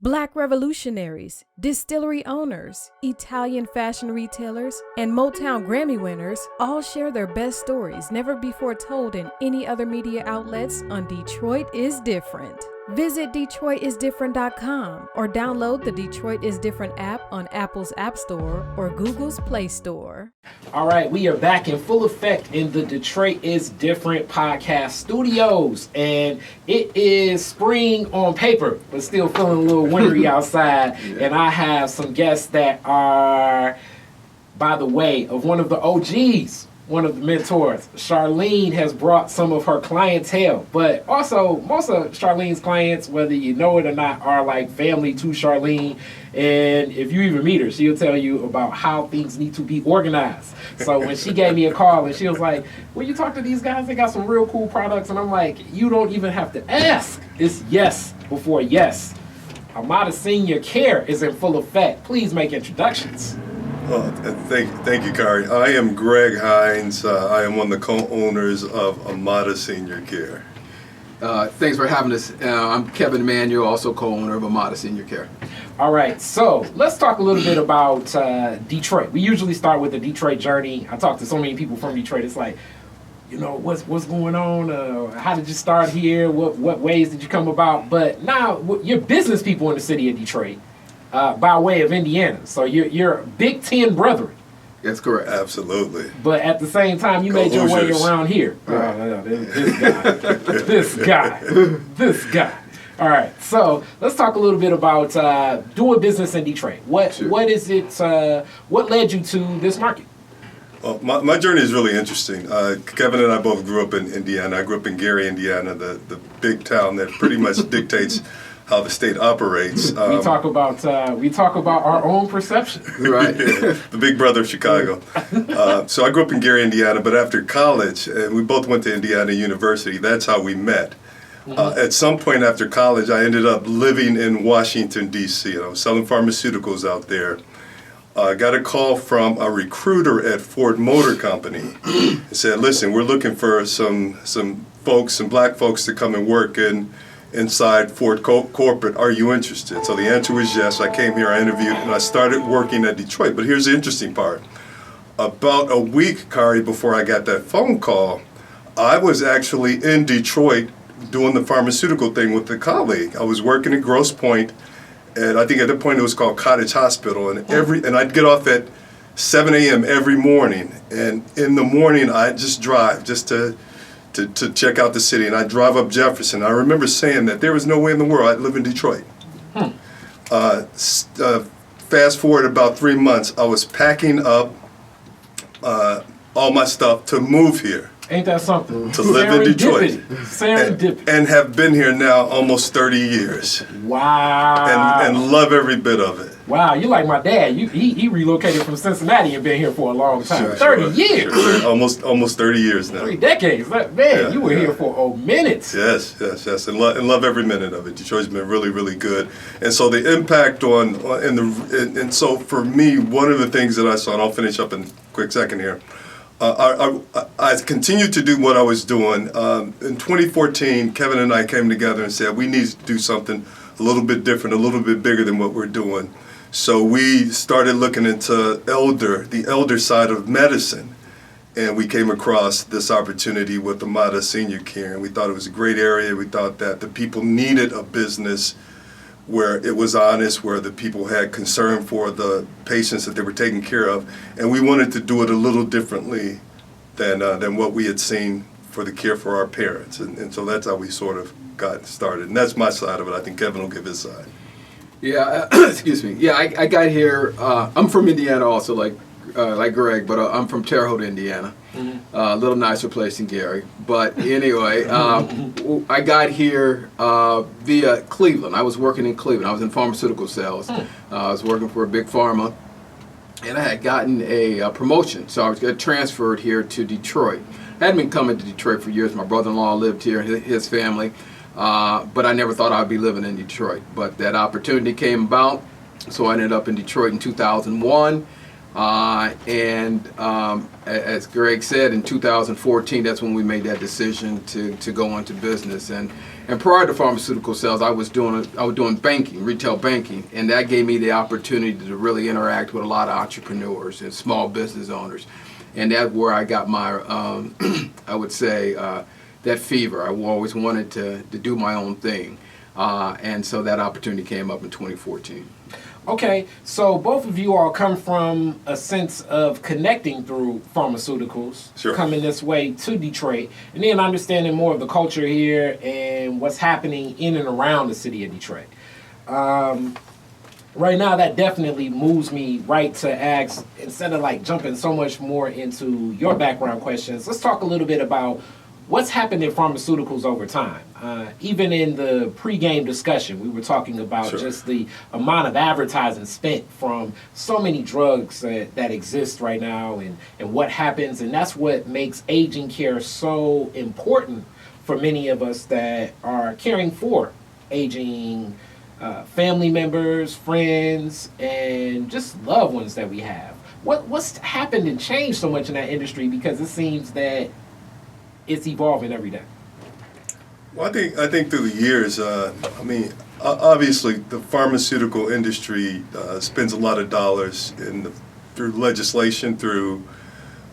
Black revolutionaries, distillery owners, Italian fashion retailers, and Motown Grammy winners all share their best stories never before told in any other media outlets on Detroit is Different. Visit DetroitisDifferent.com or download the Detroit is Different app on Apple's App Store or Google's Play Store. All right, we are back in full effect in the Detroit is Different podcast studios, and it is spring on paper, but still feeling a little wintry outside. And I have some guests that are, by the way, of one of the OGs. One of the mentors. Charlene has brought some of her clientele, but also most of Charlene's clients, whether you know it or not, are like family to Charlene. And if you even meet her, she'll tell you about how things need to be organized. So when she gave me a call and she was like, "Well, you talk to these guys, they got some real cool products." And I'm like, you don't even have to ask. It's yes before yes. Amada Senior Care is in full effect. Please make introductions. Thank you, Kari. I am Greg Hines. I am one of the co-owners of Amada Senior Care. Thanks for having us. I'm Kevin Manuel, also co-owner of Amada Senior Care. All right, so let's talk a little bit about Detroit. We usually start with the Detroit journey. I talk to so many people from Detroit. It's like, you know, what's going on? How did you start here? What ways did you come about? But now you're business people in the city of Detroit. By way of Indiana. So you're Big Ten brethren. That's correct. Absolutely. But at the same time, you made your way around here. Right. This guy. All right. So let's talk a little bit about doing business in Detroit. What is it? What led you to this market? Well, my journey is really interesting. Kevin and I both grew up in Indiana. I grew up in Gary, Indiana, the big town that pretty much dictates how the state operates. We talk about our own perception. Right. The big brother of Chicago. So I grew up in Gary, Indiana, but after college, and we both went to Indiana University, that's how we met. At some point after college, I ended up living in Washington, D.C., and I was selling pharmaceuticals out there. I got a call from a recruiter at Ford Motor Company and said, "Listen, we're looking for some black folks to come and work inside Ford corporate. Are you interested?" So the answer was yes. I came here, I interviewed, and I started working at Detroit. But here's the interesting part. About a week, Kari, before I got that phone call, I was actually in Detroit doing the pharmaceutical thing with a colleague. I was working at Grosse Pointe, and I think at that point it was called Cottage Hospital. And I'd get off at 7 a.m. every morning. And in the morning, I'd just drive to check out the city, and I drive up Jefferson. I remember saying that there was no way in the world I'd live in Detroit. Fast forward about 3 months, I was packing up all my stuff to move here. Ain't that something? To live in Detroit. Serendipity. And have been here now almost 30 years. Wow. And love every bit of it. Wow, you like my dad. He relocated from Cincinnati and been here for a long time. 30 years. Sure. Almost 30 years now. 3 decades. Man, you were here for a minute. Yes. And love every minute of it. Detroit's been really, really good. And so the impact and so for me, one of the things that I saw, and I'll finish up in a quick second here, I continued to do what I was doing. In 2014, Kevin and I came together and said we need to do something a little bit different, a little bit bigger than what we're doing. So we started looking into the elder side of medicine, and we came across this opportunity with Amada Senior Care, and we thought it was a great area. We thought that the people needed a business where it was honest, where the people had concern for the patients that they were taking care of, and we wanted to do it a little differently than what we had seen for the care for our parents, and so that's how we sort of got started. And that's my side of it. I think Kevin will give his side. Yeah, excuse me. Yeah, I got here. I'm from Indiana also, like Greg, but I'm from Terre Haute, Indiana. A little nicer place than Gary. But anyway, I got here via Cleveland. I was working in Cleveland. I was in pharmaceutical sales. I was working for a big pharma, and I had gotten a promotion. So I was transferred here to Detroit. I hadn't been coming to Detroit for years. My brother-in-law lived here, his family. But I never thought I'd be living in Detroit. But that opportunity came about, so I ended up in Detroit in 2001. As Greg said, in 2014, that's when we made that decision to go into business. And And prior to pharmaceutical sales, I was doing banking, retail banking, and that gave me the opportunity to really interact with a lot of entrepreneurs and small business owners, and that's where I got my, I would say, that fever. I always wanted to do my own thing, and so that opportunity came up in 2014. Okay, so both of you all come from a sense of connecting through pharmaceuticals, Sure. coming this way to Detroit, and then understanding more of the culture here and what's happening in and around the city of Detroit. Right now, that definitely moves me right to ask, instead of like jumping so much more into your background questions, let's talk a little bit about what's happened in pharmaceuticals over time. Even in the pregame discussion, we were talking about Sure. just the amount of advertising spent from so many drugs that exist right now, and what happens. And that's what makes aging care so important for many of us that are caring for aging family members, friends, and just loved ones that we have. What's happened and changed so much in that industry, because it seems that it's evolving every day? Well, I think through the years, obviously the pharmaceutical industry spends a lot of dollars through legislation, through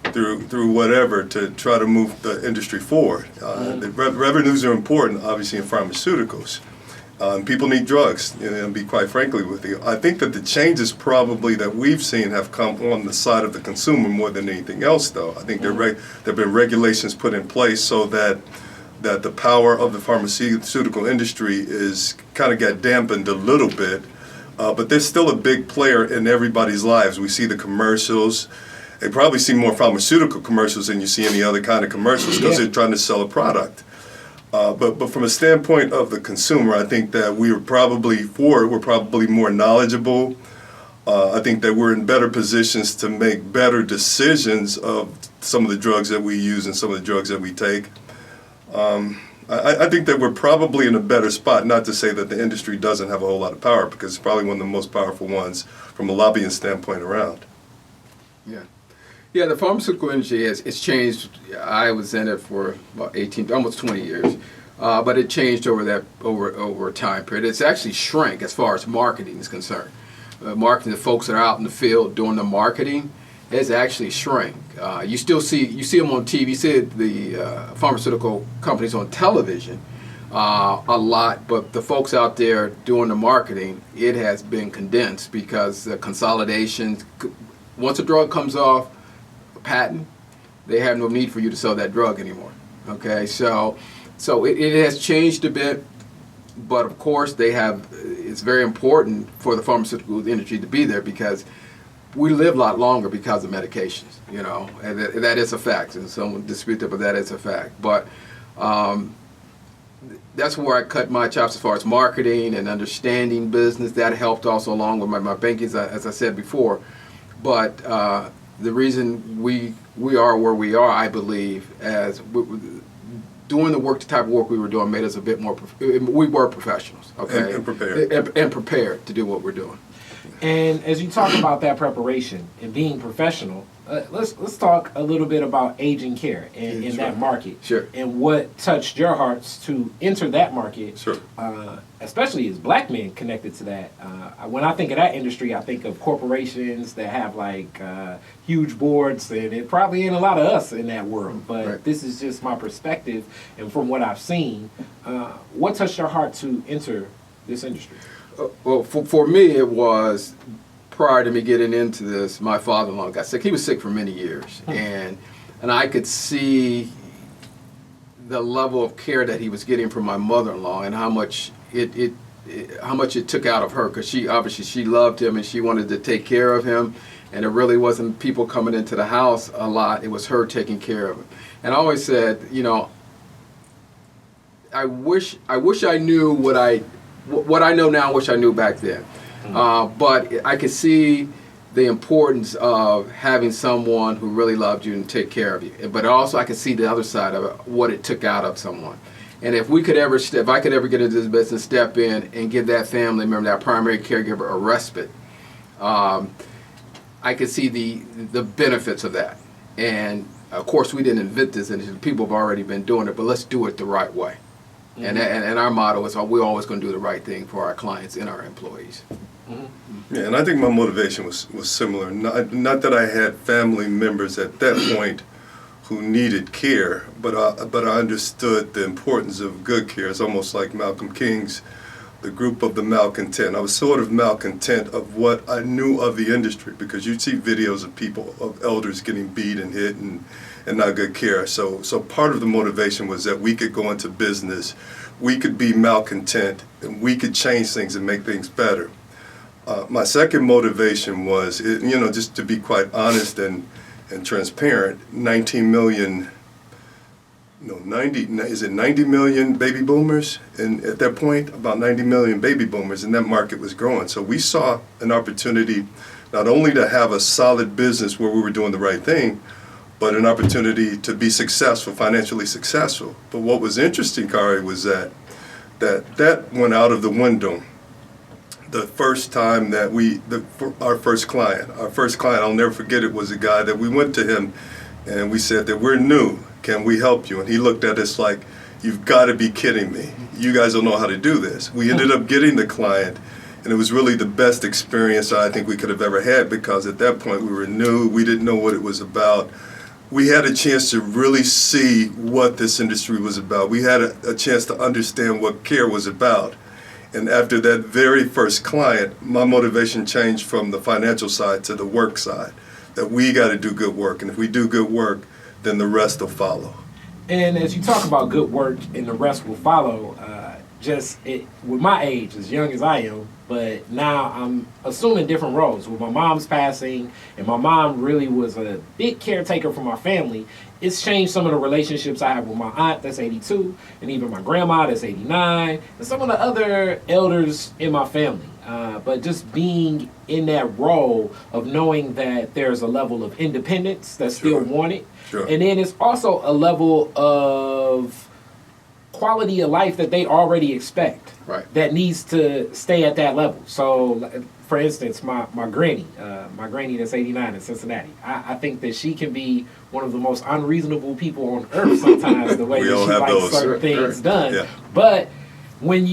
whatever, to try to move the industry forward. The revenues are important, obviously, in pharmaceuticals. People need drugs, and be quite frankly with you. I think that the changes probably that we've seen have come on the side of the consumer more than anything else, though. I think there have been regulations put in place so that the power of the pharmaceutical industry is kind of got dampened a little bit, but there's still a big player in everybody's lives. We see the commercials. They probably see more pharmaceutical commercials than you see any other kind of commercials, because they're trying to sell a product. But from a standpoint of the consumer, I think that we're probably more knowledgeable. I think that we're in better positions to make better decisions of some of the drugs that we use and some of the drugs that we take. I think that we're probably in a better spot, not to say that the industry doesn't have a whole lot of power, because it's probably one of the most powerful ones from a lobbying standpoint around. Yeah, the pharmaceutical industry it's changed. I was in it for about 18, almost 20 years, but it changed over a time period. It's actually shrank as far as marketing is concerned. Marketing, the folks that are out in the field doing the marketing, has actually shrank. You still see them on TV. You see the pharmaceutical companies on television a lot, but the folks out there doing the marketing, it has been condensed, because the consolidation. Once a drug comes off patent, they have no need for you to sell that drug anymore. Okay, so it has changed a bit, but of course it's very important for the pharmaceutical industry to be there, because we live a lot longer because of medications, and that is a fact, and someone dispute that, but that is a fact. But that's where I cut my chops as far as marketing and understanding business. That helped also, along with my banking, as I said before. But the reason we are where we are, I believe, as doing the type of work we were doing, made us a bit more. We were professionals, okay, and prepared, and prepared to do what we're doing. And as you talk about that preparation and being professional, let's talk a little bit about aging care and in that market. Sure. And what touched your hearts to enter that market. Sure. Especially as black men connected to that. When I think of that industry, I think of corporations that have like huge boards, and it probably ain't a lot of us in that world. But Right. This is just my perspective, and from what I've seen, what touched your heart to enter this industry? Well, for me, it was prior to me getting into this. My father-in-law got sick. He was sick for many years, and I could see the level of care that he was getting from my mother-in-law, and how much it took out of her, because she loved him and she wanted to take care of him, and it really wasn't people coming into the house a lot. It was her taking care of him. And I always said, I wish I knew what I know now. I wish I knew back then. But I could see the importance of having someone who really loved you and take care of you. But also I could see the other side of it, what it took out of someone. And if I could ever get into this business, step in and give that family member, that primary caregiver, a respite, I could see the benefits of that. And of course, we didn't invent this, and people have already been doing it, but let's do it the right way. And our motto is we're always going to do the right thing for our clients and our employees. Yeah, and I think my motivation was similar. Not that I had family members at that point who needed care, but I understood the importance of good care. It's almost like Malcolm King's The Group of the Malcontent. I was sort of malcontent of what I knew of the industry, because you'd see videos of people, of elders getting beat and hit and not good care. So part of the motivation was that we could go into business, we could be malcontent, and we could change things and make things better. My second motivation was, just to be quite honest and transparent, 90 million baby boomers? And at that point, about 90 million baby boomers, and that market was growing. So we saw an opportunity not only to have a solid business where we were doing the right thing, but an opportunity to be successful, financially successful. But what was interesting, Kari, was that went out of the window the first time that our first client, I'll never forget it, was a guy that we went to him and we said that we're new, can we help you? And he looked at us like, you've got to be kidding me. You guys don't know how to do this. We ended up getting the client, and it was really the best experience I think we could have ever had, because at that point we were new, we didn't know what it was about. We had a chance to really see what this industry was about. We had a chance to understand what care was about. And after that very first client, my motivation changed from the financial side to the work side, that we got to do good work. And if we do good work, then the rest will follow. And as you talk about good work and the rest will follow, with my age, as young as I am, but now I'm assuming different roles. With my mom's passing, and my mom really was a big caretaker for my family, it's changed some of the relationships I have with my aunt that's 82, and even my grandma that's 89, and some of the other elders in my family. But just being in that role of knowing that there's a level of independence that's still wanted. Sure. And then it's also a level of quality of life that they already expect, Right. that needs to stay at that level. So, for instance, my granny that's 89 in Cincinnati, I think that she can be one of the most unreasonable people on earth sometimes, the way that she likes certain things done. Yeah. But when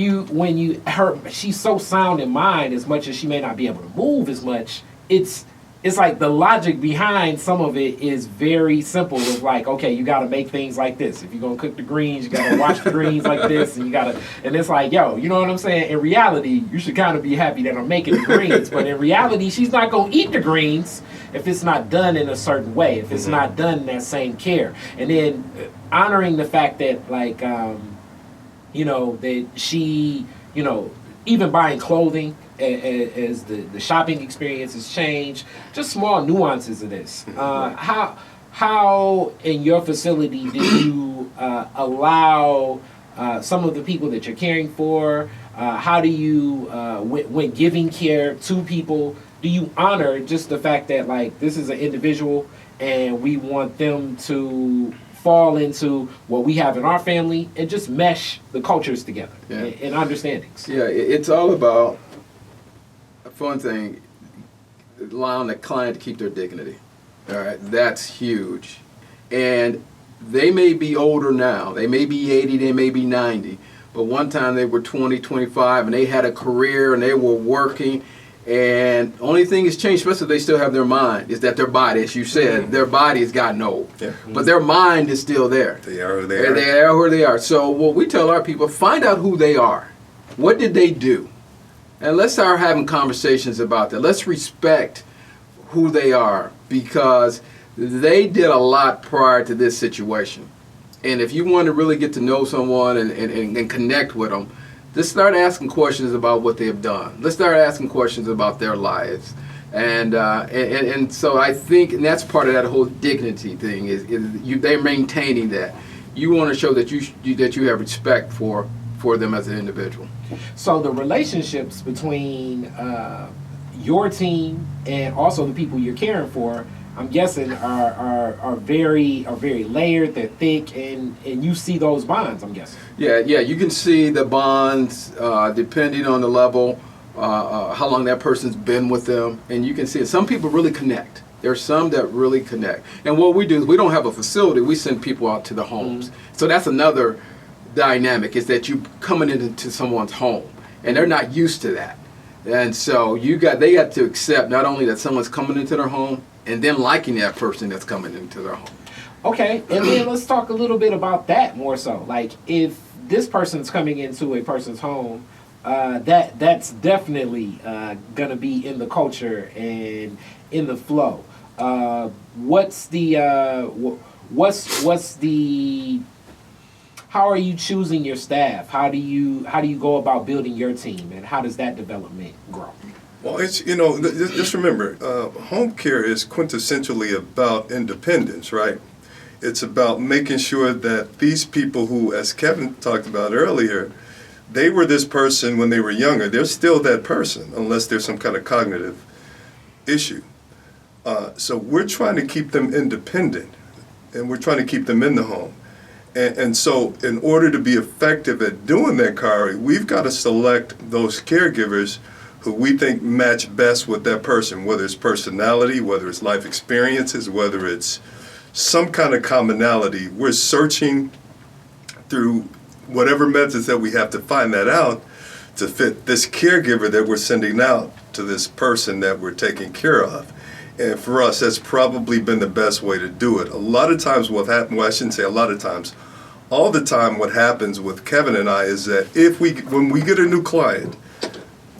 she's so sound in mind, as much as she may not be able to move as much, it's like the logic behind some of it is very simple. It's like, okay, you got to make things like this. If you're going to cook the greens, you got to wash the greens like this. And it's like, yo, you know what I'm saying? In reality, you should kind of be happy that I'm making the greens. But in reality, she's not going to eat the greens if it's not done in a certain way, if it's not done in that same care. And then honoring the fact that, like, that she, even buying clothing, as the shopping experience has changed, just small nuances of this. How in your facility did you allow some of the people that you're caring for, how do you, when giving care to people, do you honor just the fact that, like, this is an individual and we want them to fall into what we have in our family and just mesh the cultures together and understandings? Yeah, it's all about, for one thing, allowing the client to keep their dignity. All right, that's huge. And they may be older now. They may be 80, they may be 90. But one time they were 20, 25, and they had a career and they were working. And only thing has changed, especially if they still have their mind, is that their body, as you said, their body has gotten old. Yeah. But their mind is still there. They are who they are. They are who they are. So what we tell our people, find out who they are. What did they do? And let's start having conversations about that. Let's respect who they are, because they did a lot prior to this situation. And if you want to really get to know someone and connect with them, just start asking questions about what they've done. Let's start asking questions about their lives. And so I think, and that's part of that whole dignity thing, is they're maintaining that. You want to show that you have respect for them as an individual. So the relationships between your team and also the people you're caring for, I'm guessing are very layered. They're thick, and you see those bonds, I'm guessing. Yeah, you can see the bonds depending on the level, how long that person's been with them, and you can see it. Some people really connect. There's some that really connect. And what we do is we don't have a facility. We send people out to the homes. So that's another dynamic is that you coming into someone's home, and they're not used to that. And so they got to accept not only that someone's coming into their home, and then liking that person that's coming into their home. Okay, and then let's talk a little bit about that more so. Like, if this person's coming into a person's home, that's definitely gonna be in the culture and in the flow. What's the how are you choosing your staff? How do you go about building your team, and how does that development grow? Well, it's, just remember, home care is quintessentially about independence, right? It's about making sure that these people who, as Kevin talked about earlier, they were this person when they were younger. They're still that person, unless there's some kind of cognitive issue. So we're trying to keep them independent, and we're trying to keep them in the home. And so in order to be effective at doing that, Kari, we've got to select those caregivers who we think match best with that person, whether it's personality, whether it's life experiences, whether it's some kind of commonality. We're searching through whatever methods that we have to find that out to fit this caregiver that we're sending out to this person that we're taking care of. And for us, that's probably been the best way to do it. A lot of times what happens, well, I shouldn't say a lot of times, all the time what happens with Kevin and I is that when we get a new client,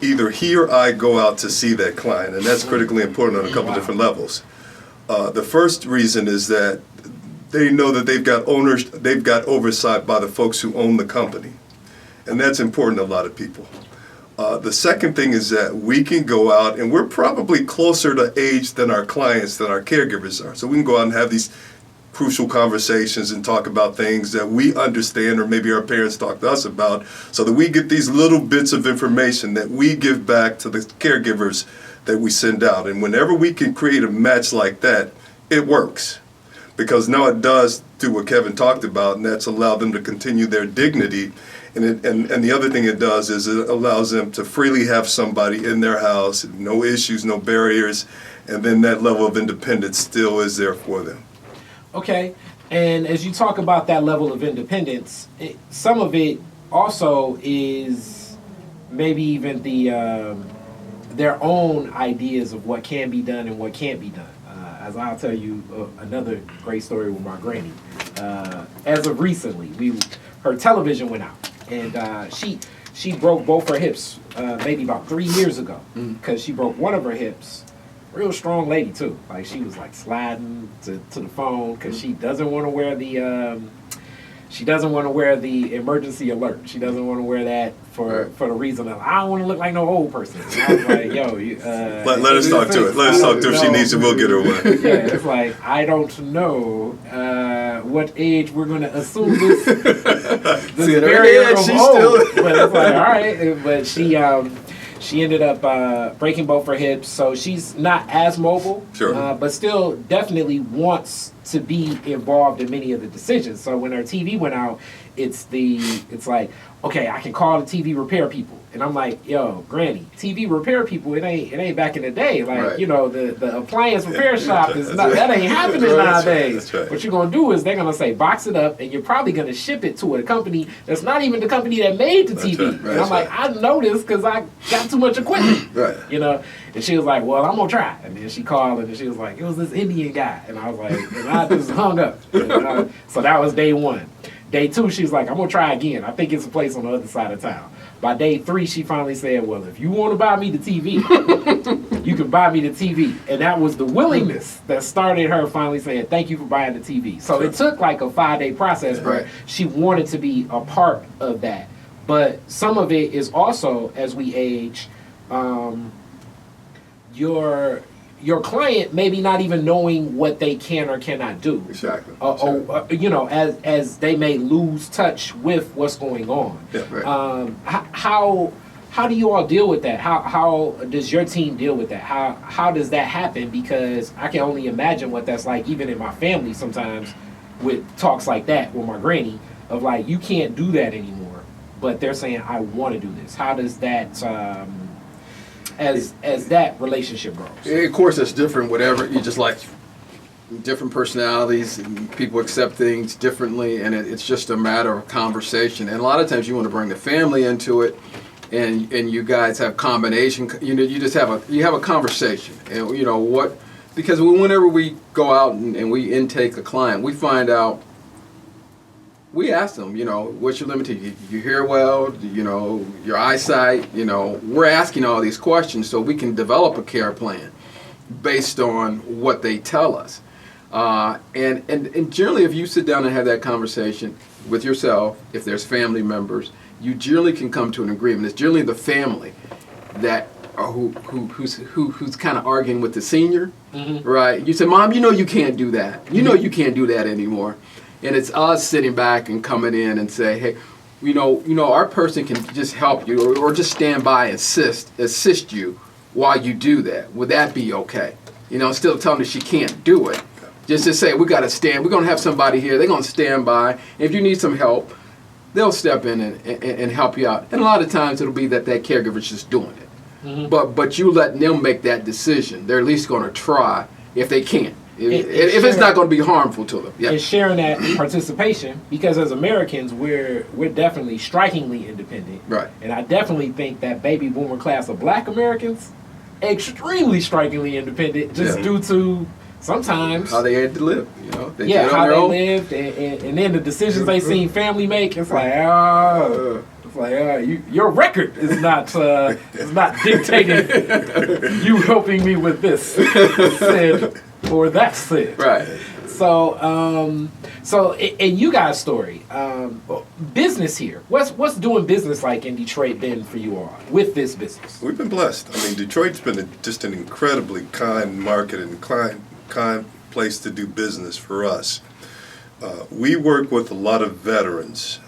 either he or I go out to see that client, and that's critically important on a couple different levels. The first reason is that they know that they've got oversight by the folks who own the company, and that's important to a lot of people. The second thing is that we can go out, and we're probably closer to age than our clients, than our caregivers are. So we can go out and have these crucial conversations and talk about things that we understand, or maybe our parents talk to us about, so that we get these little bits of information that we give back to the caregivers that we send out. And whenever we can create a match like that, it works. Because now it does do what Kevin talked about, and that's allow them to continue their dignity. And the other thing it does is it allows them to freely have somebody in their house, no issues, no barriers, and then that level of independence still is there for them. Okay, and as you talk about that level of independence, some of it also is maybe even their own ideas of what can be done and what can't be done. As I'll tell you another great story with my granny. As of recently, her television went out, and she broke both her hips maybe about 3 years ago, because she broke one of her hips. Real strong lady too. Like, she was like sliding to the phone because she doesn't want to wear the emergency alert. She doesn't want to wear that for the reason of, I don't want to look like no old person. And I was like, yo, let us talk to it. Let us talk to her. If she needs it, we'll get her one. Yeah, it's like, I don't know what age we're going to assume this barrier of old. But it's like, all right. But she ended up breaking both her hips, so she's not as mobile, sure. But still definitely wants to be involved in many of the decisions. So when her TV went out, it's like, okay, I can call the TV repair people. And I'm like, yo, Granny, TV repair people, it ain't back in the day. Like, right. The appliance repair shop is not, that ain't happening nowadays. That's right. What you're gonna do is they're gonna say box it up, and you're probably gonna ship it to a company that's not even the company that made the TV. Right. And I'm like, I know this because I got too much equipment. Right. And she was like, well, I'm gonna try. And then she called, and she was like, it was this Indian guy. And I was like, and I just hung up. So that was day one. Day two, she was like, I'm gonna try again. I think it's a place on the other side of town. By day three, she finally said, well, if you want to buy me the TV, you can buy me the TV. And that was the willingness that started her finally saying, thank you for buying the TV. So It took like a 5-day process, but she wanted to be a part of that. But some of it is also, as we age, your client maybe not even knowing what they can or cannot do. Exactly. As they may lose touch with what's going on. Yeah, right. How do you all deal with that? How does your team deal with that? How does that happen? Because I can only imagine what that's like, even in my family sometimes, with talks like that with my granny, of like, you can't do that anymore, but they're saying, I want to do this. How does that as that relationship grows? Of course, it's different. Whatever you just like, different personalities, and people accept things differently, and it's just a matter of conversation. And a lot of times you want to bring the family into it, and you guys have combination. You just have a conversation, and because whenever we go out and we intake a client, we find out. We ask them, what's your limitation? You hear well, your eyesight, we're asking all these questions so we can develop a care plan based on what they tell us. And generally, if you sit down and have that conversation with yourself, if there's family members, you generally can come to an agreement. It's generally the family that who's kind of arguing with the senior, right? You say, Mom, you can't do that. You can't do that anymore. And it's us sitting back and coming in and say, hey, our person can just help you or just stand by and assist you while you do that. Would that be okay? Instead of telling her she can't do it, just to say, we're going to have somebody here. They're going to stand by. If you need some help, they'll step in and help you out. And a lot of times it'll be that caregiver's just doing it. But you letting them make that decision. They're at least going to try if they can. If it's not going to be harmful to them. Yeah. And sharing that participation, because as Americans, we're definitely strikingly independent. Right. And I definitely think that baby boomer class of Black Americans, extremely strikingly independent, just due to sometimes how they had to live. How they lived, and then the decisions they seen family make. It's like, your record is not dictating you helping me with this said or that said. Right. So in you guys' story, business here. What's doing business like in Detroit been for you all with this business? We've been blessed. I mean, Detroit's been just an incredibly kind market and kind place to do business for us. We work with a lot of veterans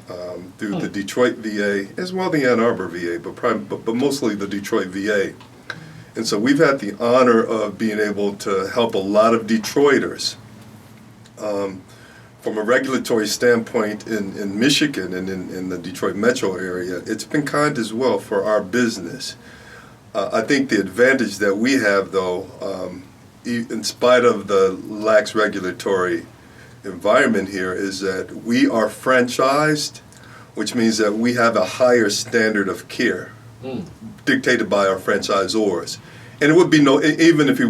through the Detroit VA as well the Ann Arbor VA, but mostly the Detroit VA. And so we've had the honor of being able to help a lot of Detroiters. From a regulatory standpoint in Michigan and in the Detroit metro area, it's been kind as well for our business. I think the advantage that we have, though, in spite of the lax regulatory environment here, is that we are franchised, which means that we have a higher standard of care dictated by our franchisors. And it would be even if we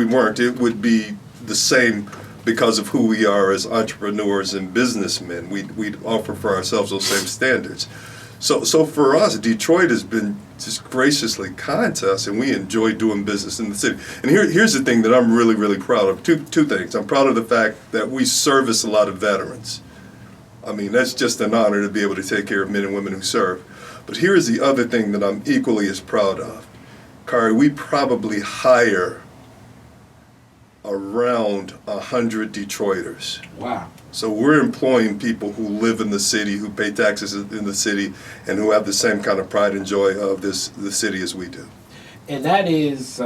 weren't, it would be the same because of who we are as entrepreneurs and businessmen. We'd offer for ourselves those same standards. So for us, Detroit has been just graciously kind to us, and we enjoy doing business in the city. And here's the thing that I'm really, really proud of. Two things. I'm proud of the fact that we service a lot of veterans. I mean, that's just an honor to be able to take care of men and women who serve. But here's the other thing that I'm equally as proud of. Kari, we probably hire around 100 Detroiters. Wow. So we're employing people who live in the city, who pay taxes in the city, and who have the same kind of pride and joy of the city as we do. And that is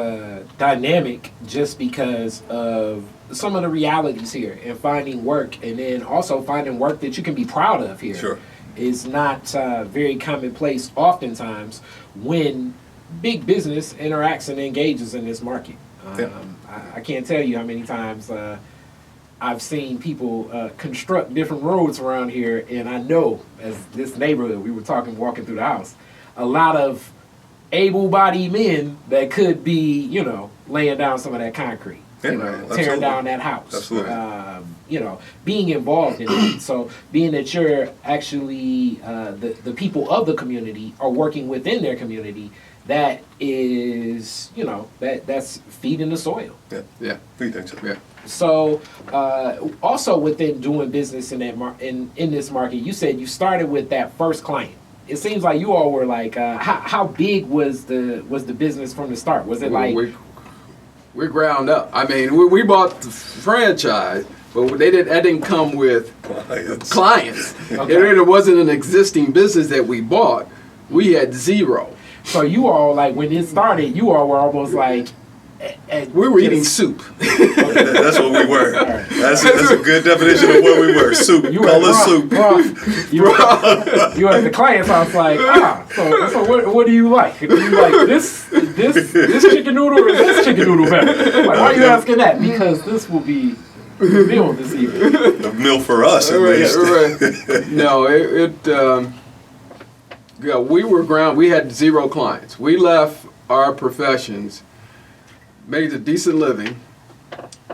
dynamic just because of some of the realities here and finding work, and then also finding work that you can be proud of here. Sure. Is not very commonplace oftentimes when big business interacts and engages in this market. I can't tell you how many times I've seen people construct different roads around here, and I know, as this neighborhood, we were walking through the house, a lot of able-bodied men that could be, laying down some of that concrete, tearing down that house. Absolutely. Being involved in it. So being that you're actually, the people of the community are working within their community, that is, that's feeding the soil. Yeah. We think so. Yeah. So, also within doing business in that in this market, you said you started with that first client. It seems like you all were like, how big was the business from the start? Was it like we're ground up? I mean, we bought the franchise, but that didn't come with clients. Okay. It wasn't an existing business that we bought. We had zero. So you all, like, when it started, you all were almost like... we were eating soup. That's what we were. That's a good definition of what we were. Soup. Call us soup. You were at the client's house like, so what do you like? Do you like this chicken noodle or this chicken noodle better? Like, why are you asking that? Because this will be meal this evening. A meal for us, at least. Right. No, yeah, we were ground. We had 0 clients. We left our professions, made a decent living,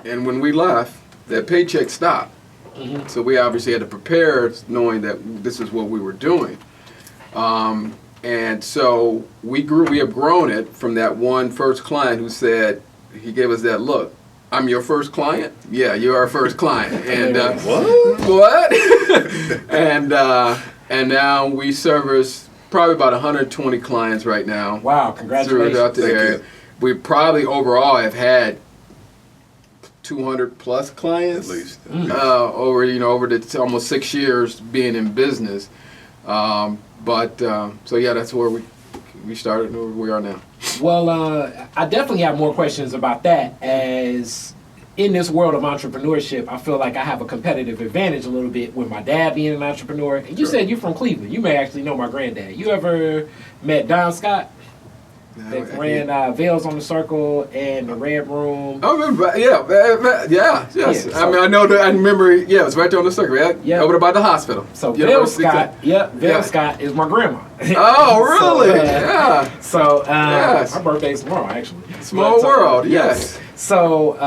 and when we left, that paycheck stopped. Mm-hmm. So we obviously had to prepare, knowing that this is what we were doing. And so we have grown it from that one first client who said, he gave us that look. I'm your first client? Yeah, you're our first client. And what? And now we service probably about 120 clients right now. Wow, congratulations. Throughout the area. We probably overall have had 200 plus clients. At least. Over the almost 6 years being in business. So yeah, that's where we started and where we are now. Well, I definitely have more questions about that, as in this world of entrepreneurship, I feel like I have a competitive advantage a little bit with my dad being an entrepreneur. And you said you're from Cleveland. You may actually know my granddad. You ever met Don Scott? They ran Veils on the Circle and the Red Room. I remember, yes. Yeah, so, I mean, I know that. I remember. Yeah, it was right there on the circle, right? Yeah, over by the hospital. So Veil Scott, Scott is my grandma. Oh, really? So, my birthday's tomorrow, actually. Small world, yes. So,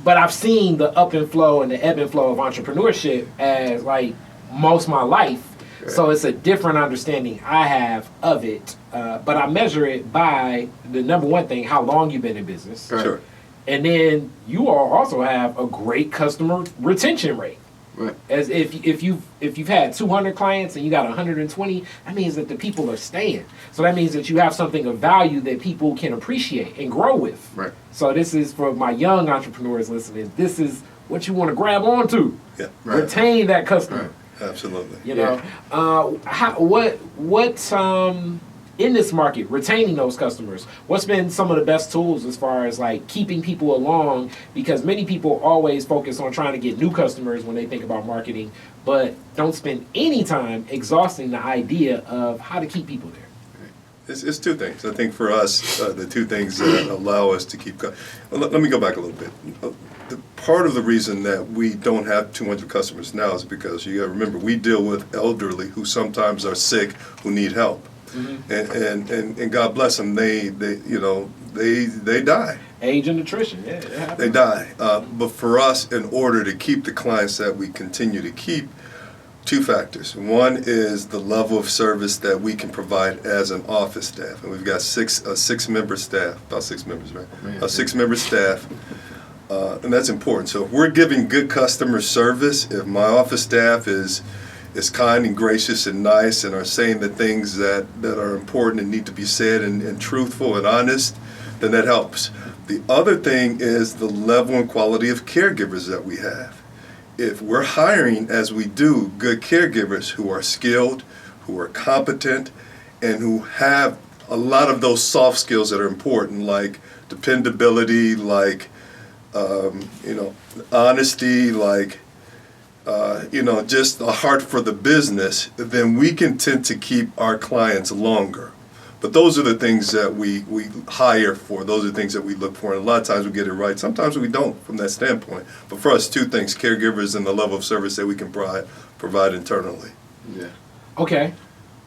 but I've seen the up and flow and the ebb and flow of entrepreneurship as like most of my life. Right. So it's a different understanding I have of it. But I measure it by the number one thing, how long you've been in business. Right. Sure. And then you all also have a great customer retention rate. Right. As if you've had 200 clients and you got 120, that means that the people are staying. So that means that you have something of value that people can appreciate and grow with. Right. So this is for my young entrepreneurs listening. This is what you want to grab onto. Yeah. Right. Retain that customer. Right. Absolutely. You know, in this market, retaining those customers, what's been some of the best tools as far as like keeping people along? Because many people always focus on trying to get new customers when they think about marketing, but don't spend any time exhausting the idea of how to keep people there. It's two things. I think for us, the two things that allow us to keep. Let me go back a little bit. Part of the reason that we don't have 200 customers now is because you got to remember we deal with elderly who sometimes are sick, who need help. Mm-hmm. And God bless them, they die. Age and attrition, yeah. They die. But for us, in order to keep the clients that we continue to keep, two factors. One is the level of service that we can provide as an office staff, and we've got six-member staff, about 6 members, right? Yeah. A 6-member staff. And that's important. So if we're giving good customer service, if my office staff is kind and gracious and nice and are saying the things that are important and need to be said and truthful and honest, then that helps. The other thing is the level and quality of caregivers that we have. If we're hiring, as we do, good caregivers who are skilled, who are competent, and who have a lot of those soft skills that are important, like dependability, like honesty, like just a heart for the business, then we can tend to keep our clients longer. But those are the things that we hire for. Those are the things that we look for. And a lot of times we get it right. Sometimes we don't from that standpoint. But for us, two things, caregivers and the level of service that we can provide internally. Yeah. Okay.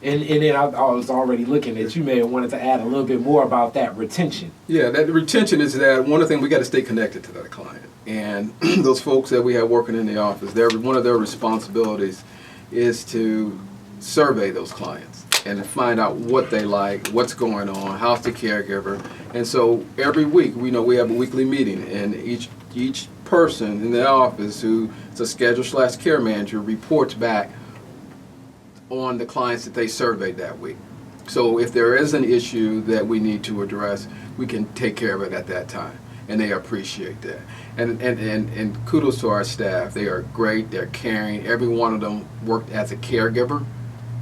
And then I was already looking at you may have wanted to add a little bit more about that retention. Yeah, that retention is that one of the things we got to stay connected to that client. And those folks that we have working in the office, one of their responsibilities is to survey those clients and to find out what they like, what's going on, how's the caregiver. And so every week, we have a weekly meeting, and each person in the office who is a schedule/care manager reports back on the clients that they surveyed that week. So if there is an issue that we need to address, we can take care of it at that time, and they appreciate that. And kudos to our staff. They are great. They're caring. Every one of them worked as a caregiver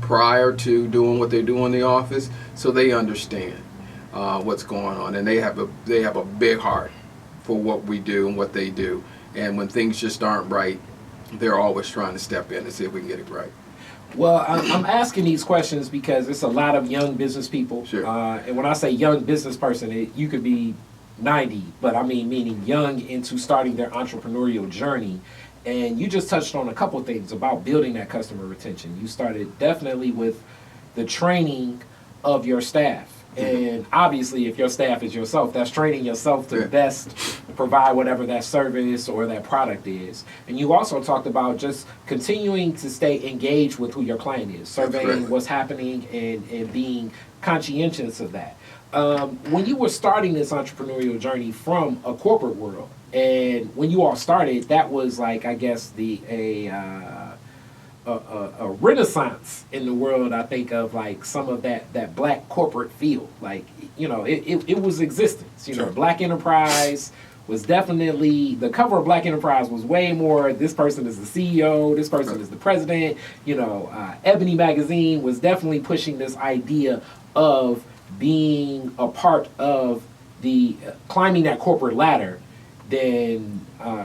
prior to doing what they do in the office, so they understand what's going on, and they have a big heart for what we do and what they do. And when things just aren't right, they're always trying to step in and see if we can get it right. Well, I'm asking these questions because it's a lot of young business people. Sure. And when I say young business person, you could be 90, but I mean meaning young into starting their entrepreneurial journey. And you just touched on a couple things about building that customer retention. You started definitely with the training of your staff. And obviously, if your staff is yourself, that's training yourself to best provide whatever that service or that product is. And you also talked about just continuing to stay engaged with who your client is, surveying what's happening and being conscientious of that. When you were starting this entrepreneurial journey from a corporate world, and when you all started, that was like, I guess, a renaissance in the world, I think, of like some of that black corporate feel. Like, you know, it was existence. You know, Black Enterprise was definitely, the cover of Black Enterprise was way more, this person is the CEO, this person is the president. You know, Ebony Magazine was definitely pushing this idea of being a part of the climbing that corporate ladder than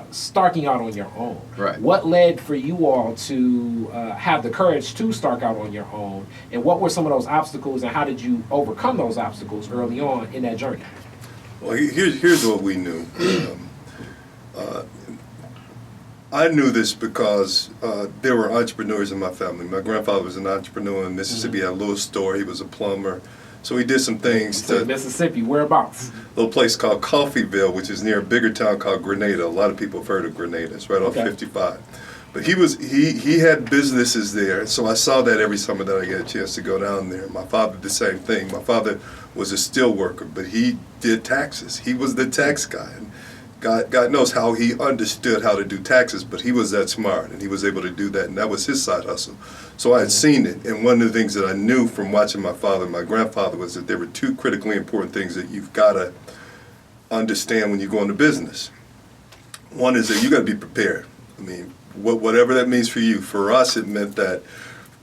starting out on your own. Right. What led for you all to have the courage to start out on your own, and what were some of those obstacles, and how did you overcome those obstacles early on in that journey? Well, here's what we knew. I knew this because there were entrepreneurs in my family. My grandfather was an entrepreneur in Mississippi. He had a little store. He was a plumber. So he did some things to Mississippi, whereabouts? A little place called Coffeyville, which is near a bigger town called Grenada. A lot of people have heard of Grenada. It's right off 55. But he had businesses there, so I saw that every summer that I get a chance to go down there. My father did the same thing. My father was a steel worker, but he did taxes. He was the tax guy. And God knows how he understood how to do taxes, but he was that smart, and he was able to do that, and that was his side hustle. So I had seen it, and one of the things that I knew from watching my father and my grandfather was that there were two critically important things that you've got to understand when you go into business. One is that you got to be prepared. I mean, whatever that means for you. For us, it meant that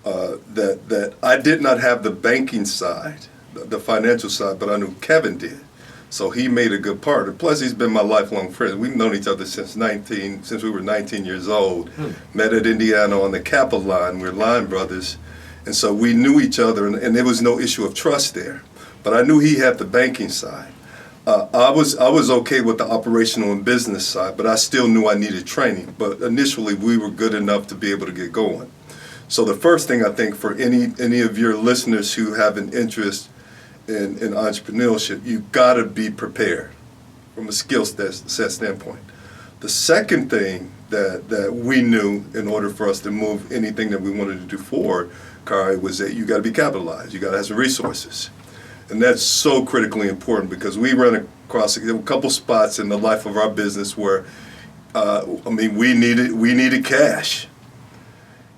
that I did not have the banking side, the financial side, but I knew Kevin did. So he made a good partner. Plus, he's been my lifelong friend. We've known each other since we were 19 years old. Met at Indiana on the Kappa line. We're line brothers. And so we knew each other, and there was no issue of trust there. But I knew he had the banking side. I was okay with the operational and business side, but I still knew I needed training. But initially, we were good enough to be able to get going. So the first thing I think for any of your listeners who have an interest in entrepreneurship, you got to be prepared from a skill set standpoint. The second thing that we knew in order for us to move anything that we wanted to do forward, Kari, was that you got to be capitalized. You got to have some resources. And that's so critically important because we ran across a couple spots in the life of our business where, we needed cash.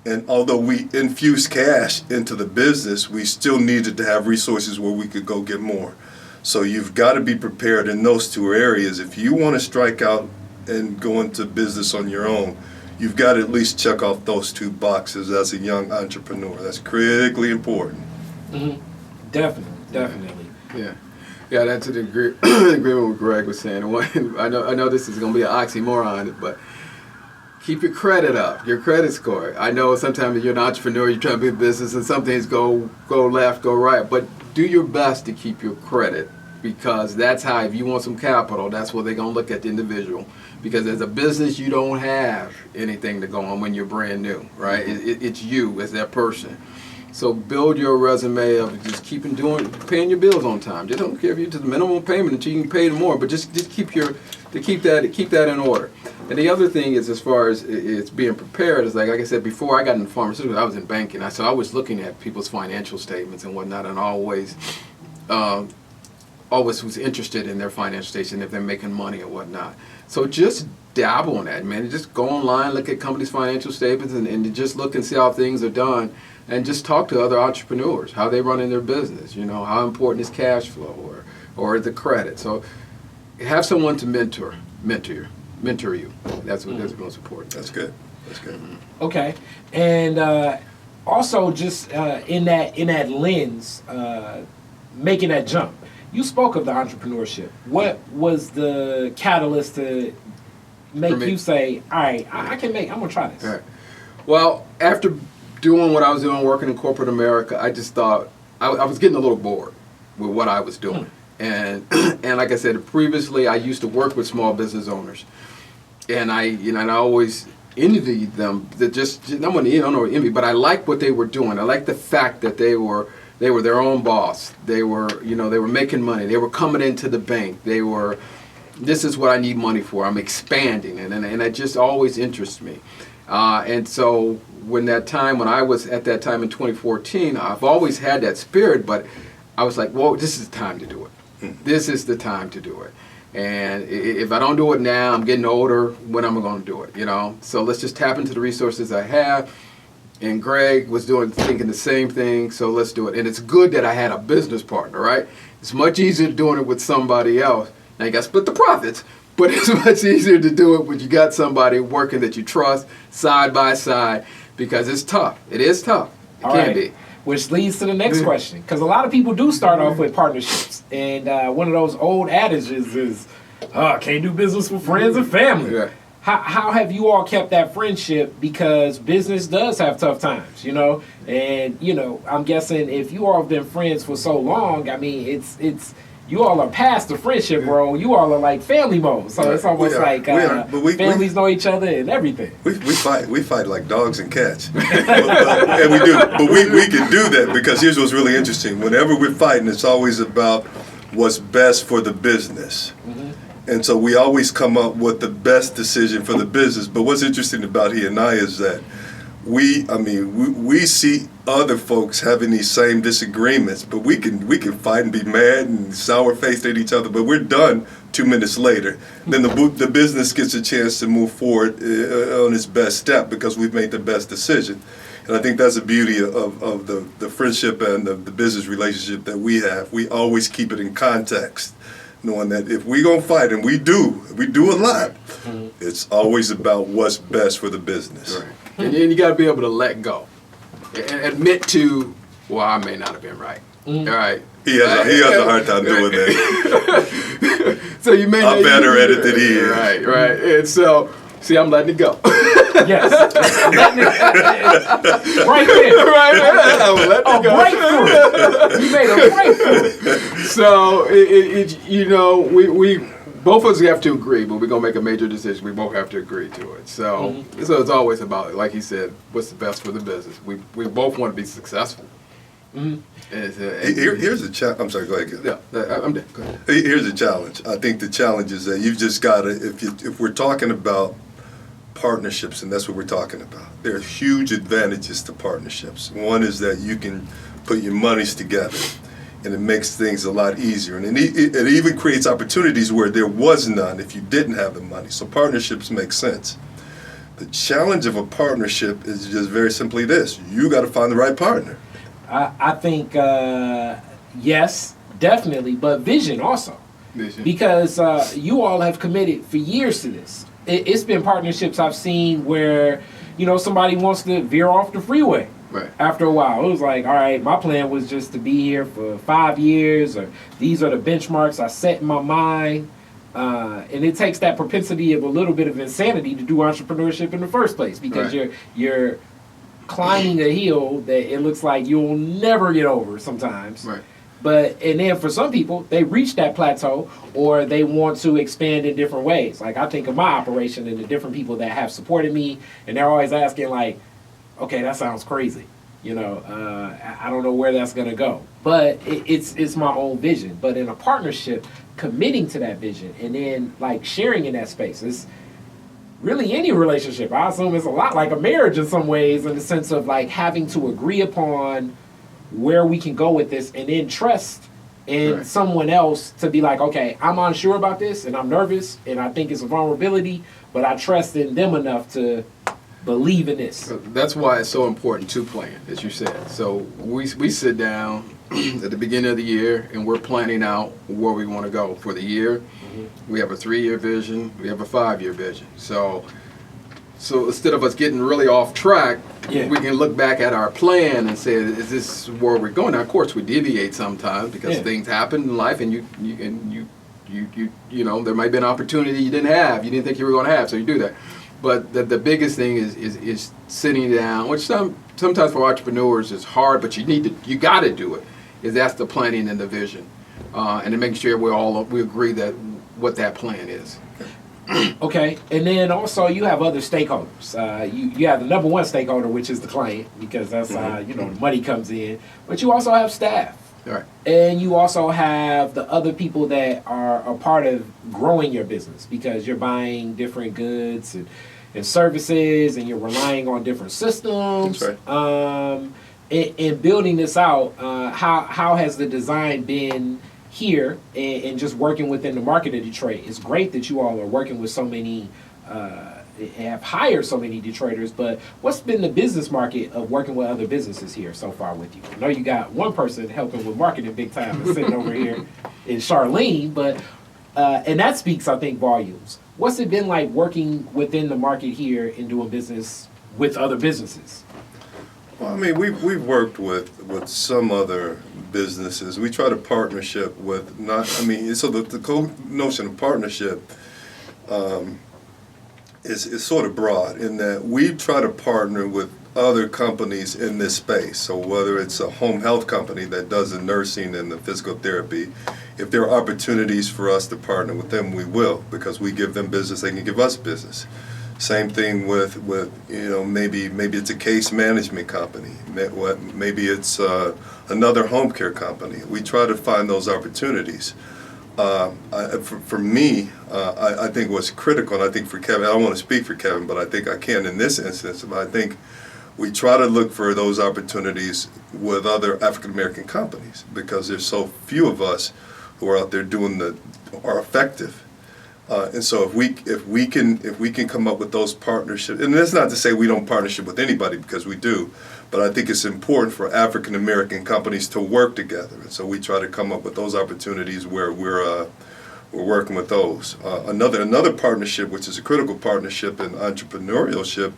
And although we infused cash into the business, we still needed to have resources where we could go get more. So you've got to be prepared in those two areas. If you want to strike out and go into business on your own, you've got to at least check off those two boxes as a young entrepreneur. That's critically important. Mm-hmm. Definitely. Yeah, that's an agreement with what Greg was saying. I know this is going to be an oxymoron, but keep your credit up, your credit score. I know sometimes you're an entrepreneur, you're trying to build business, and some things go left, go right. But do your best to keep your credit, because that's how, if you want some capital, that's where they're going to look at the individual. Because as a business, you don't have anything to go on when you're brand new, right? It's you as that person. So build your resume of just paying your bills on time. Just don't care if you're to the minimum payment until you can pay more, but just keep that in order. And the other thing is, as far as it's being prepared, is like I said before, I got into pharmaceuticals. I was in banking, so I was looking at people's financial statements and whatnot, and always was interested in their financial statement, if they're making money or whatnot. So just dabble in that, man. Just go online, look at companies' financial statements, and just look and see how things are done. And just talk to other entrepreneurs, how they run in their business. You know, how important is cash flow or the credit. So have someone to mentor you. That's that's most important. That's good. Okay, and also just in that lens, making that jump. You spoke of the entrepreneurship. What was the catalyst to make you say, "All right, I'm gonna try this"? All right. Well, after doing what I was doing, working in corporate America, I just thought I was getting a little bored with what I was doing. And and like I said previously, I used to work with small business owners, and I always envied them. That just I don't know envy, but I liked what they were doing. I liked the fact that they were their own boss. They were they were making money. They were coming into the bank. They were, this is what I need money for. I'm expanding, and that just always interests me. And so when I was at that time in 2014, I've always had that spirit, but I was like, whoa, this is the time to do it. This is the time to do it. And if I don't do it now, I'm getting older, when am I going to do it, So let's just tap into the resources I have. And Greg was thinking the same thing, so let's do it. And it's good that I had a business partner, right? It's much easier doing it with somebody else. Now you got to split the profits, but it's much easier to do it when you got somebody working that you trust side by side, because it's tough. It is tough. It can be. Which leads to the next question, because a lot of people do start off with partnerships, and one of those old adages is, can't do business with friends and family. Yeah. How have you all kept that friendship? Because business does have tough times, and I'm guessing if you all have been friends for so long, I mean, it's you all are past the friendship role. You all are like family mode, so it's almost like families know each other and everything. We fight like dogs and cats, and we do. But we can do that because here's what's really interesting. Whenever we're fighting, it's always about what's best for the business. And so we always come up with the best decision for the business. But what's interesting about he and I is that we see other folks having these same disagreements, but we can fight and be mad and sour-faced at each other, but we're done 2 minutes later. Then the business gets a chance to move forward on its best step because we've made the best decision. And I think that's the beauty of the friendship and the business relationship that we have. We always keep it in context, knowing that if we're going to fight, and we do a lot, it's always about what's best for the business. Right. And then you got to be able to let go and admit to, well, I may not have been right. All right. He has a hard time doing that. So you may I'm better at it than he is. Right. And so, see, I'm letting it go. Yes. Right there. Right. I'm letting it go. Breakthrough. You made a breakthrough. So, we both of us have to agree, but we're going to make a major decision. We both have to agree to it. So, so it's always about, like he said, what's the best for the business. We both want to be successful. Here's the challenge. I'm sorry, go ahead. Yeah, I'm dead. Go ahead. Here's the challenge. I think the challenge is that you've just got to, if we're talking about partnerships, and that's what we're talking about, there are huge advantages to partnerships. One is that you can put your monies together, and it makes things a lot easier. And it even creates opportunities where there was none if you didn't have the money. So partnerships make sense. The challenge of a partnership is just very simply this. You got to find the right partner. I think, yes, definitely, but vision also. Because you all have committed for years to this. It's been partnerships I've seen where, somebody wants to veer off the freeway. Right. After a while, it was like, all right, my plan was just to be here for 5 years, or these are the benchmarks I set in my mind. And it takes that propensity of a little bit of insanity to do entrepreneurship in the first place, because you're climbing a hill that it looks like you'll never get over sometimes. Right. And then for some people, they reach that plateau, or they want to expand in different ways. Like I think of my operation and the different people that have supported me, and they're always asking like, okay, that sounds crazy. I don't know where that's going to go. But it's my own vision. But in a partnership, committing to that vision and then like sharing in that space. It's really any relationship. I assume it's a lot like a marriage in some ways, in the sense of like having to agree upon where we can go with this and then trust in someone else to be like, okay, I'm unsure about this and I'm nervous and I think it's a vulnerability, but I trust in them enough to believe in this. That's why it's so important to plan, as you said. So we sit down at the beginning of the year and we're planning out where we want to go for the year. We have a 3-year vision. We have a 5-year vision. So instead of us getting really off track, we can look back at our plan and say, is this where we're going? Now, of course, we deviate sometimes because things happen in life, and you there might be an opportunity you didn't have, you didn't think you were going to have, so you do that. But the biggest thing is sitting down, which sometimes for entrepreneurs is hard, but you got to do it. That's the planning and the vision. and then making sure we agree that what that plan is. Okay, and then also you have other stakeholders. You have the number one stakeholder, which is the client, because that's how the money comes in. But you also have staff, Right. and you also have the other people that are a part of growing your business, because you're buying different goods and services, and you're relying on different systems. That's right. In building this out, how has the design been here and just working within the market of Detroit? It's great that you all are working with so many, have hired so many Detroiters, but what's been the business market of working with other businesses here so far with you? I know you got one person helping with marketing big time and sitting over here in Charlene, but, and that speaks, I think, volumes. What's it been like working within the market here and doing business with other businesses? Well, I mean, we've worked with some other businesses. We try to partnership with so the whole notion of partnership is sort of broad in that we try to partner with other companies in this space. So whether it's a home health company that does the nursing and the physical therapy, if there are opportunities for us to partner with them, we will, because we give them business, they can give us business. Same thing with maybe it's a case management company, maybe it's another home care company. We try to find those opportunities. For me, I think what's critical, and I think for Kevin, I don't want to speak for Kevin, but I think I can in this instance. I think we try to look for those opportunities with other African American companies, because there's so few of us who are out there are effective. And so if we can come up with those partnerships, and that's not to say we don't partnership with anybody, because we do, but I think it's important for African American companies to work together. And so we try to come up with those opportunities where we're working with those. Another partnership, which is a critical partnership in entrepreneurship,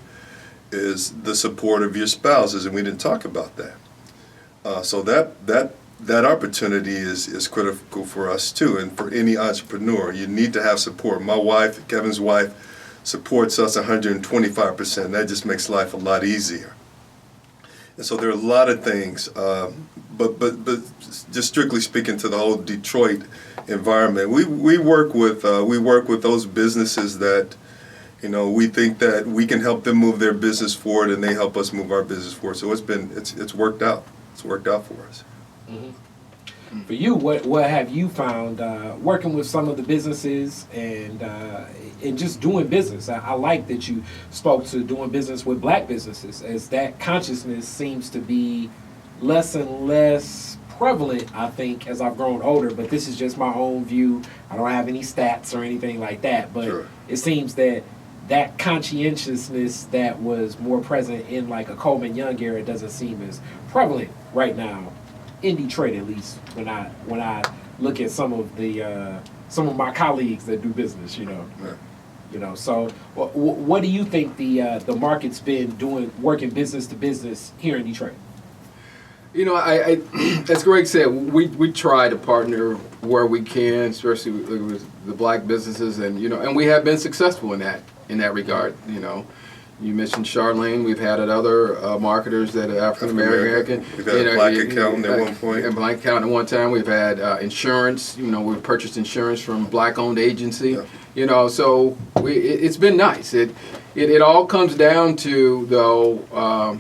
is the support of your spouses, and we didn't talk about that. So that opportunity is critical for us too, and for any entrepreneur. You need to have support. My wife, Kevin's wife, supports us 125%. That just makes life a lot easier. And so there are a lot of things, but just strictly speaking to the whole Detroit environment, we work with those businesses that we think that we can help them move their business forward, and they help us move our business forward. So it's worked out. It's worked out for us. Mm-hmm. For you, what have you found working with some of the businesses and just doing business? I like that you spoke to doing business with black businesses, as that consciousness seems to be less and less prevalent, I think, as I've grown older. But this is just my own view. I don't have any stats or anything like that, but sure. It seems that conscientiousness that was more present in like a Coleman Young era doesn't seem as prevalent right now in Detroit, at least when I look at some of my colleagues that do business, Yeah. So what do you think the market's been doing, working business to business here in Detroit? I as Greg said, we try to partner where we can, especially with the black businesses, and we have been successful in that regard. You mentioned Charlene. We've had other marketers that are African American. We've had a black accountant at one point. A black accountant at one time. We've had insurance. We've purchased insurance from black-owned agency. Yeah. So it's been nice. It all comes down to, though,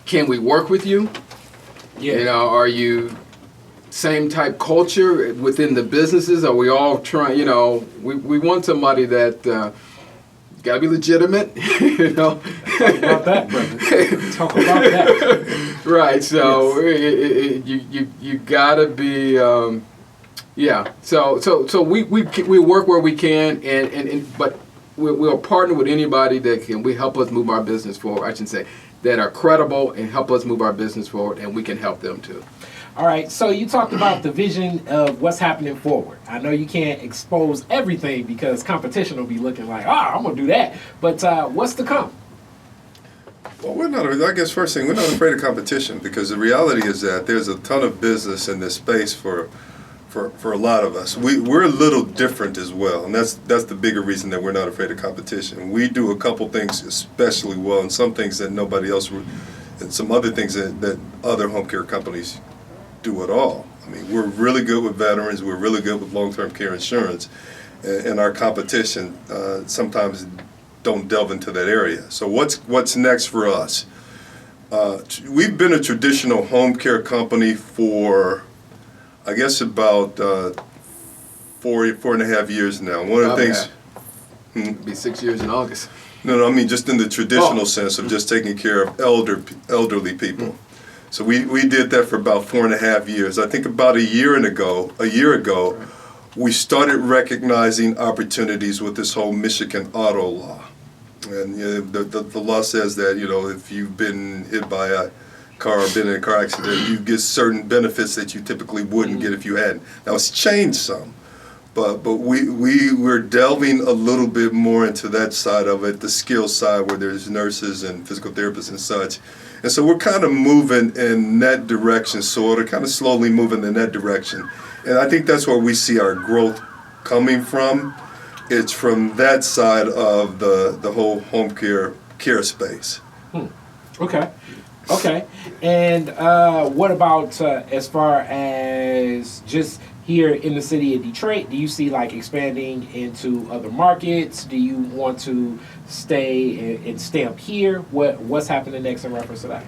can we work with you? Yeah. Are you same type culture within the businesses? Are we all trying? We want somebody that. Got to be legitimate, Talk about that, brother. Talk about that. Right. So yes. You got to be, yeah. So we work where we can, but we'll partner with anybody that can help us move our business forward. I should say that are credible and help us move our business forward, and we can help them too. All right, so you talked about the vision of what's happening forward. I know you can't expose everything because competition will be looking like, I'm going to do that. But what's to come? Well, I guess first thing, we're not afraid of competition, because the reality is that there's a ton of business in this space for a lot of us. We're a little different as well, and that's the bigger reason that we're not afraid of competition. We do a couple things especially well, and some things that nobody else would, and some other things that other home care companies do at all. I mean, we're really good with veterans. We're really good with long-term care insurance. And our competition sometimes don't delve into that area. So what's next for us? We've been a traditional home care company for, I guess, about 4.5 years now. One of the things... It'll be 6 years in August. No, I mean just in the traditional sense of just taking care of elderly people. So we did that for about 4.5 years. I think about a year ago, we started recognizing opportunities with this whole Michigan auto law. And the law says that, if you've been hit by a car or been in a car accident, you get certain benefits that you typically wouldn't get if you hadn't. Now, it's changed some. But we're delving a little bit more into that side of it, the skill side where there's nurses and physical therapists and such. And so we're kind of moving in that direction, sort of, kind of slowly moving in that direction. And I think that's where we see our growth coming from. It's from that side of the whole home care space. Okay. And what about as far as just here in the city of Detroit? Do you see like expanding into other markets? Do you want to stay and stamp here? What's happening next in reference to that?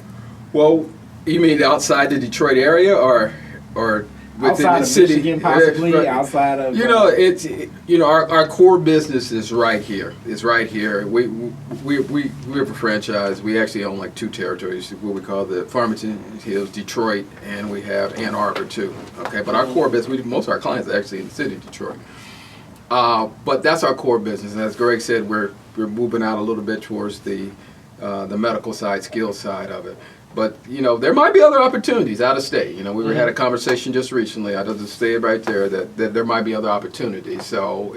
Well, you mean outside the Detroit area or within outside the of city? Michigan, possibly Right. outside of Our core business is right here. It's right here. We're a franchise. We actually own like 2 territories, what we call the Farmington Hills, Detroit, and we have Ann Arbor too. Okay, but our core business, most of our clients are actually in the city of Detroit. But that's our core business. And as Greg said, we're moving out a little bit towards the medical side, skill side of it. But, there might be other opportunities out of state. We had a conversation just recently, I'll just say it right there, that there might be other opportunities. So,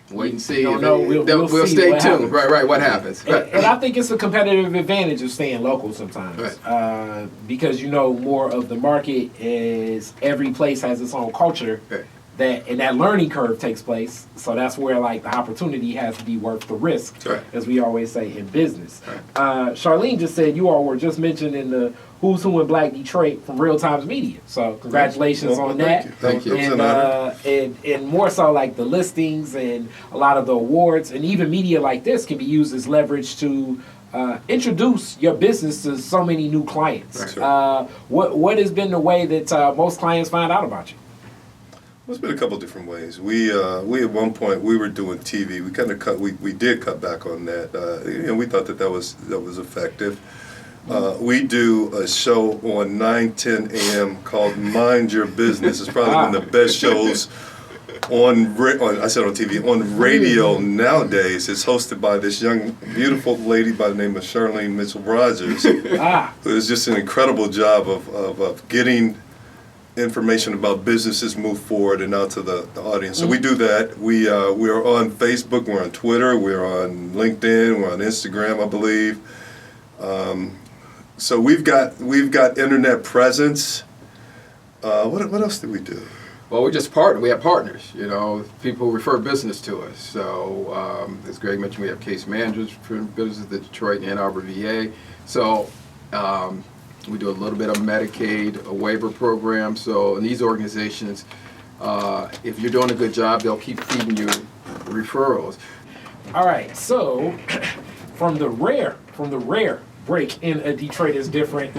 wait and see. We'll stay tuned. Right, what happens. And I think it's a competitive advantage of staying local sometimes. Right. Because, more of the market is every place has its own culture. Right. That learning curve takes place, so that's where like the opportunity has to be worth the risk, right, as we always say in business. Right. Charlene just said you all were just mentioned in the Who's Who in Black Detroit from Real Times Media, so congratulations on that. Thank you. And more so like the listings and a lot of the awards and even media like this can be used as leverage to introduce your business to so many new clients. Right. What has been the way that most clients find out about you? Well, it's been a couple different ways. We at one point we were doing TV. We kind of we did cut back on that, and we thought that was effective. We do a show on 9:10 a.m. called Mind Your Business. It's probably one of the best shows on TV, on radio nowadays. It's hosted by this young, beautiful lady by the name of Charlene Mitchell-Rogers, who is just an incredible job of getting information about businesses move forward and out to the audience. So we do that. We are on Facebook, we're on Twitter, we're on LinkedIn, we're on Instagram, I believe. So we've got internet presence. What else do we do? Well, we just partner. We have partners. People who refer business to us. So as Greg mentioned, we have case managers for businesses at Detroit and Ann Arbor, VA. So we do a little bit of Medicaid, a waiver program. So in these organizations, if you're doing a good job, they'll keep feeding you referrals. All right. So from the rare break in Detroit is different.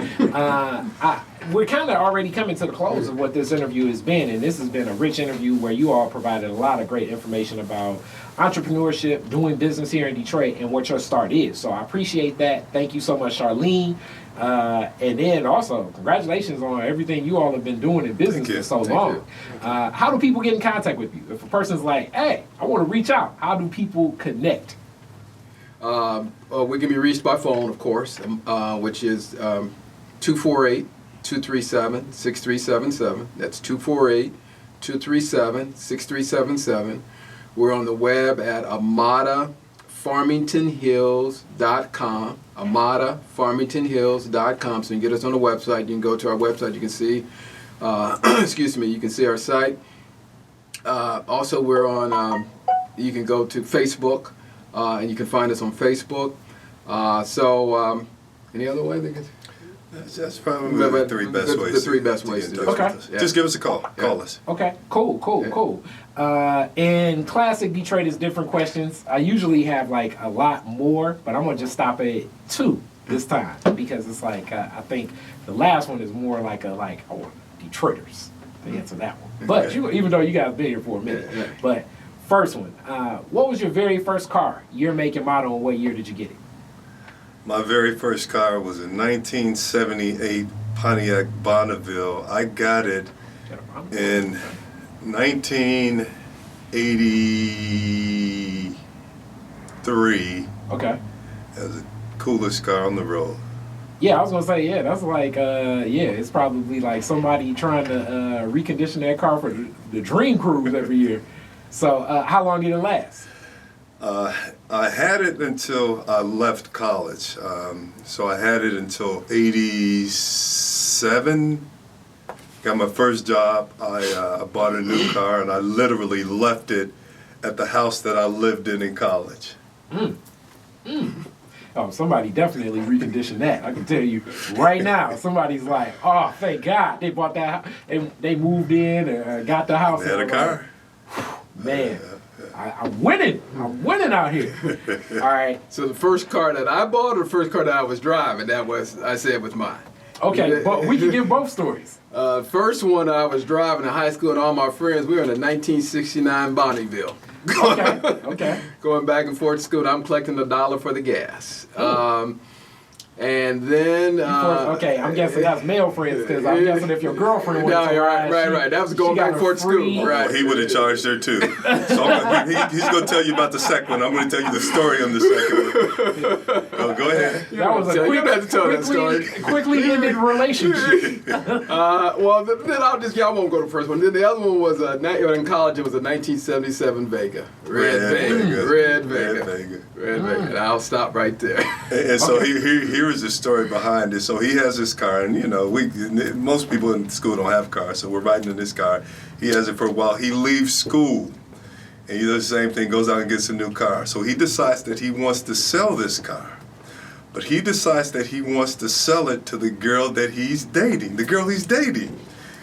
We're kind of already coming to the close of what this interview has been, and this has been a rich interview where you all provided a lot of great information about entrepreneurship, doing business here in Detroit, and what your start is. So I appreciate that. Thank you so much, Charlene. And then also, congratulations on everything you all have been doing in business for so long. How do people get in contact with you? If a person's like, hey, I want to reach out, how do people connect? We can be reached by phone, of course, which is 248-237-6377. That's 248-237-6377. We're on the web at AmadaFarmingtonHills.com. AmadaFarmingtonHills.com. So you can get us on the website. You can go to our website. You can see, you can see our site. Also, we're on. You can go to Facebook, and you can find us on Facebook. Any other way they can? That's probably the three best ways. The three best ways to do it. Okay. Yeah. Just give us a call. Call us. Okay, cool. And classic Detroit is different questions. I usually have like a lot more, but I'm gonna just stop at 2 this time because it's like I think the last one is more like I want Detroiters to answer that one. But even though you guys been here for a minute, but first one, what was your very first car? Year, make, and model, and what year did you get it? My very first car was a 1978 Pontiac Bonneville. I got it in 1983. Okay. It was the coolest car on the road. Yeah, I was gonna say, that's like, it's probably like somebody trying to recondition that car for the Dream Cruise every year. So, how long did it last? I had it until I left college. So I had it until 87. Got my first job. I bought a new car, and I literally left it at the house that I lived in college. Oh, somebody definitely reconditioned that. I can tell you right now. Somebody's like, oh, thank God they bought that. And they moved in or got the house. They had a car. Man, I'm winning. I'm winning out here. All right. So the first car that I bought or the first car that I was driving, I said was mine. Okay, but we can give both stories. First one I was driving in high school and all my friends, we were in a 1969 Bonneville. Okay. Going back and forth to school, I'm collecting $1 for the gas. And then I'm guessing that's male friends because I'm guessing if your girlfriend went to right. That was going back and forth to school. Right. Well, he would have charged her too. So he's going to tell you about the second one. I'm going to tell you the story on the second one. Oh, go ahead. That was a quickly ended relationship. Well, then y'all won't go to the first one. Then the other one was in college. It was a 1977 Vega. Red Vega. And I'll stop right there. And so here is the story behind it. So he has this car, and most people in school don't have cars, so we're riding in this car. He has it for a while. He leaves school, and he does the same thing, goes out and gets a new car. So he decides that he wants to sell this car, but he decides that he wants to sell it to the girl that he's dating.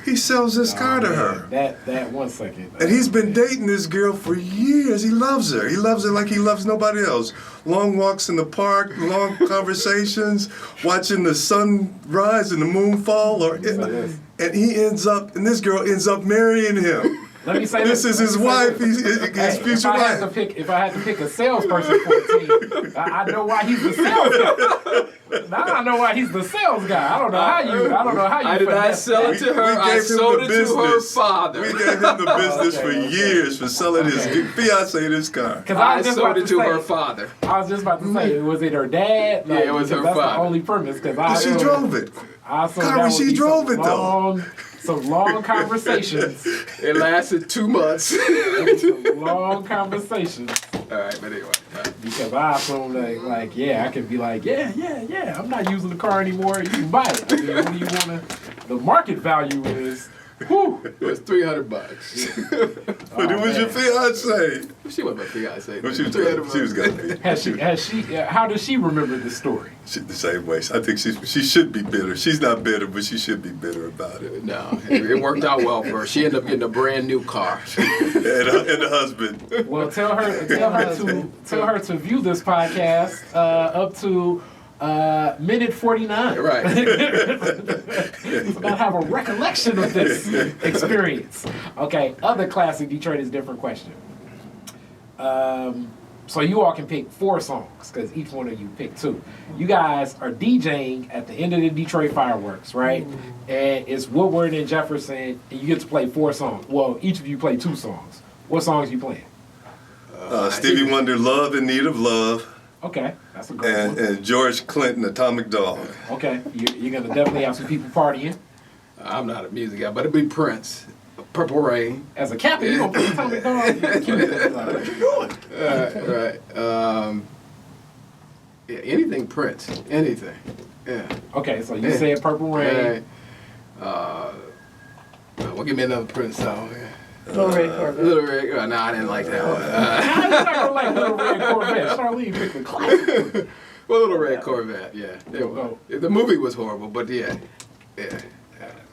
He sells this car to her. That 1 second. And he's been dating this girl for years. He loves her. He loves her like he loves nobody else. Long walks in the park, long conversations, watching the sun rise and the moon fall. And this girl ends up marrying him. Let me say this is his wife, his future wife. If I had to pick a salesperson for a team, I know why he's the sales guy. Now I know why he's the sales guy. I don't know how you. I did not sell it to her. I sold it to her father. We gave him the business for years for selling his fiance this car. I sold it to her father. I was just about to say, was it her dad? Yeah, it was her father. That's the only premise. Because she drove it. She drove it though. Some long conversations. It lasted 2 months. Some long conversations. All right, but anyway. Because I assume I could be like, yeah, I'm not using the car anymore. You can buy it. I mean, what do you want to? The market value is, whew. It was $300. But it was your fiance. She wasn't my fiance. Well, she was gonna be. Has she? How does she remember the story? The same way. I think she should be bitter. She's not bitter, but she should be bitter about it. No, it worked out well for her. She ended up getting a brand new car. and the husband. Well, tell her to view this podcast up to minute 49. Right. So I have a recollection of this experience. Okay, other classic Detroit is different question. So you all can pick 4 songs because each one of you pick 2. You guys are DJing at the end of the Detroit fireworks, right? And it's Woodward and Jefferson, and you get to play 4 songs. Well, each of you play 2 songs. What songs you playing? Stevie Wonder, Love in Need of Love. Okay, that's a great one. And George Clinton, Atomic Dog. Okay, you're going to definitely have some people partying. I'm not a music guy, but it'd be Prince. Purple Rain. As a captain, you gonna play Atomic Dog? What you doing? Right. Anything Prince. Anything. Yeah. Okay, so you said Purple Rain. Well, give me another Prince song. Little Red Corvette. Little Red. No, I didn't like that one. How you not gonna like Little Red Corvette? Charlene picked the classic. Well, Little Red Corvette, yeah. The movie was horrible, but yeah.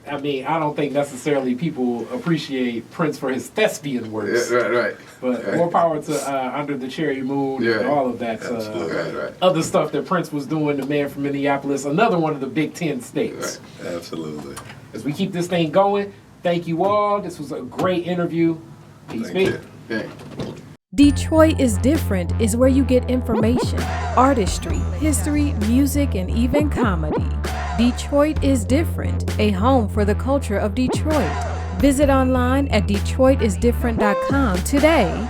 I mean, I don't think necessarily people appreciate Prince for his thespian works. Yeah, right. But more power to Under the Cherry Moon and all of that other stuff that Prince was doing, the man from Minneapolis, another one of the Big Ten states. Right. Absolutely. As we keep this thing going, thank you all. This was a great interview. Peace be. Thank you. Detroit is Different is where you get information, artistry, history, music, and even comedy. Detroit is Different, a home for the culture of Detroit. Visit online at DetroitisDifferent.com today.